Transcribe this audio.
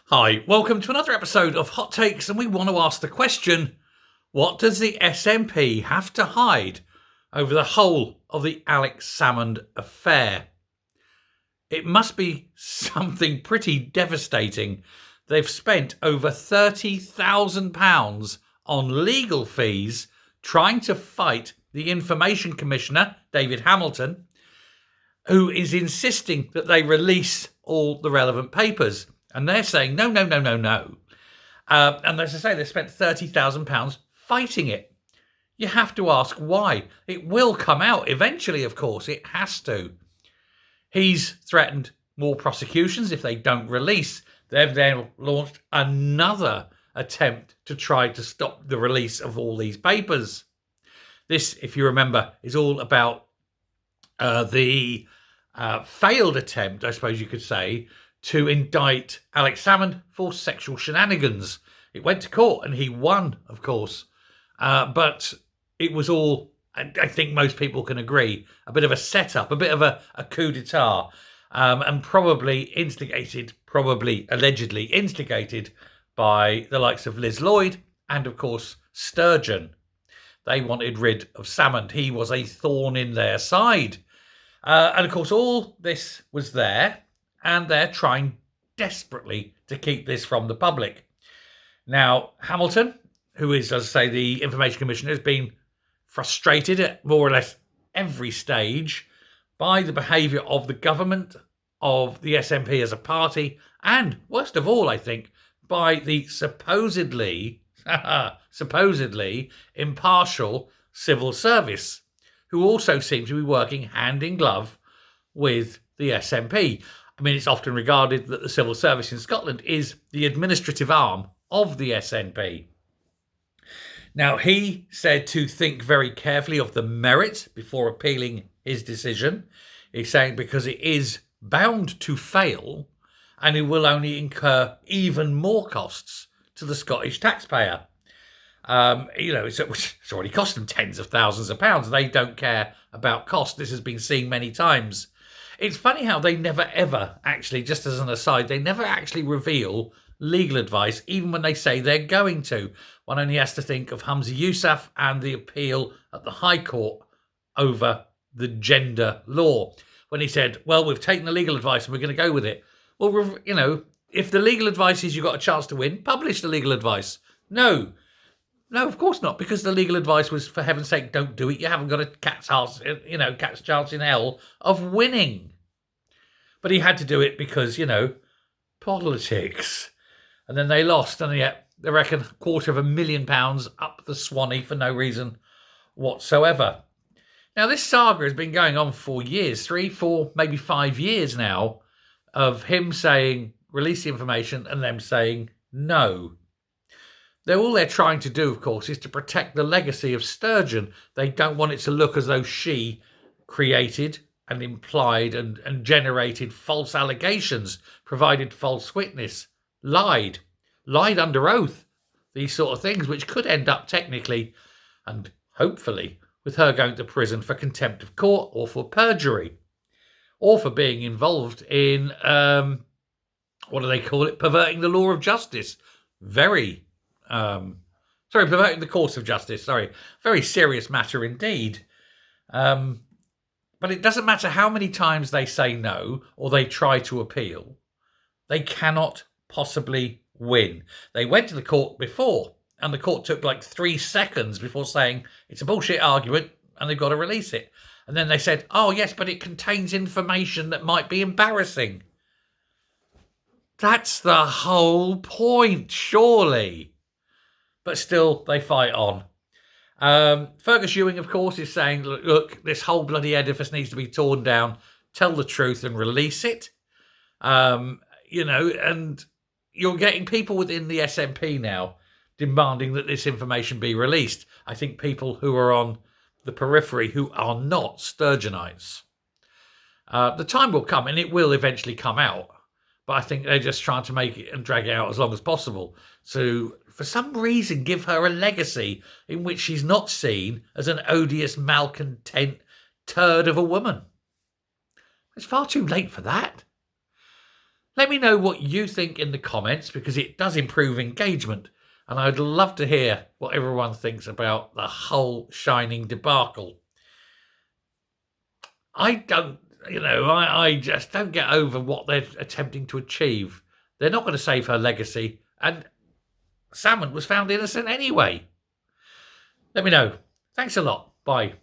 Hi, welcome to another episode of Hot Takes, and we want to ask the question, what does the SNP have to hide over the whole of the Alex Salmond affair? It must be something pretty devastating. They've spent over £30,000 on legal fees trying to fight the Information Commissioner, David Hamilton, who is insisting that they release all the relevant papers. And they're saying, no. And as I say, they spent £30,000 fighting it. You have to ask why. It will come out eventually, of course. It has to. He's threatened more prosecutions if they don't release. They've then launched another attempt to try to stop the release of all these papers. This, if you remember, is all about the failed attempt, I suppose you could say, to indict Alex Salmond for sexual shenanigans. It went to court and he won, of course. But it was all, I think most people can agree, a bit of a setup, a bit of a coup d'etat, and probably allegedly instigated by the likes of Liz Lloyd and, of course, Sturgeon. They wanted rid of Salmond. He was a thorn in their side. And, of course, all this was there, and they're trying desperately to keep this from the public. Now, Hamilton, who is, as I say, the Information Commissioner, has been frustrated at more or less every stage by the behaviour of the government, of the SNP as a party, and, worst of all, I think, by the supposedly impartial civil service, who also seem to be working hand in glove with the SNP. I mean, it's often regarded that the civil service in Scotland is the administrative arm of the SNP. Now, he said to think very carefully of the merits before appealing his decision. He's saying because it is bound to fail and it will only incur even more costs to the Scottish taxpayer. It's already cost them tens of thousands of pounds. They don't care about cost. This has been seen many times. It's funny how they never ever actually, just as an aside, they never actually reveal legal advice, even when they say they're going to. One only has to think of Humza Yousaf and the appeal at the High Court over the gender law, when he said, well, we've taken the legal advice and we're going to go with it. Well, if the legal advice is you've got a chance to win, publish the legal advice. No, of course not, because the legal advice was, for heaven's sake, don't do it. You haven't got a cat's chance in hell of winning. But he had to do it because, politics. And then they lost, and yet they reckon £250,000 up the Swanee for no reason whatsoever. Now, this saga has been going on for years, 3, 4, maybe 5 years now, of him saying, release the information, and them saying no. All they're trying to do, of course, is to protect the legacy of Sturgeon. They don't want it to look as though she created and implied and generated false allegations, provided false witness, lied under oath, these sort of things, which could end up technically and hopefully with her going to prison for contempt of court or for perjury or for being involved in, perverting the law of justice. Perverting the course of justice, very serious matter indeed. But it doesn't matter how many times they say no or they try to appeal, they cannot possibly win. They went to the court before, and the court took like 3 seconds before saying it's a bullshit argument and they've got to release it. And then they said, oh yes, but it contains information that might be embarrassing. That's the whole point, surely. But still, they fight on. Fergus Ewing, of course, is saying, look, this whole bloody edifice needs to be torn down, tell the truth and release it. And you're getting people within the SNP now demanding that this information be released. I think people who are on the periphery who are not Sturgeonites. The time will come, and it will eventually come out. But I think they're just trying to make it and drag it out as long as possible. So, for some reason, give her a legacy in which she's not seen as an odious, malcontent turd of a woman. It's far too late for that. Let me know what you think in the comments, because it does improve engagement. And I'd love to hear what everyone thinks about the whole Shining debacle. I don't, I just don't get over what they're attempting to achieve. They're not going to save her legacy, and Salmon was found innocent anyway. Let me know. Thanks a lot. Bye.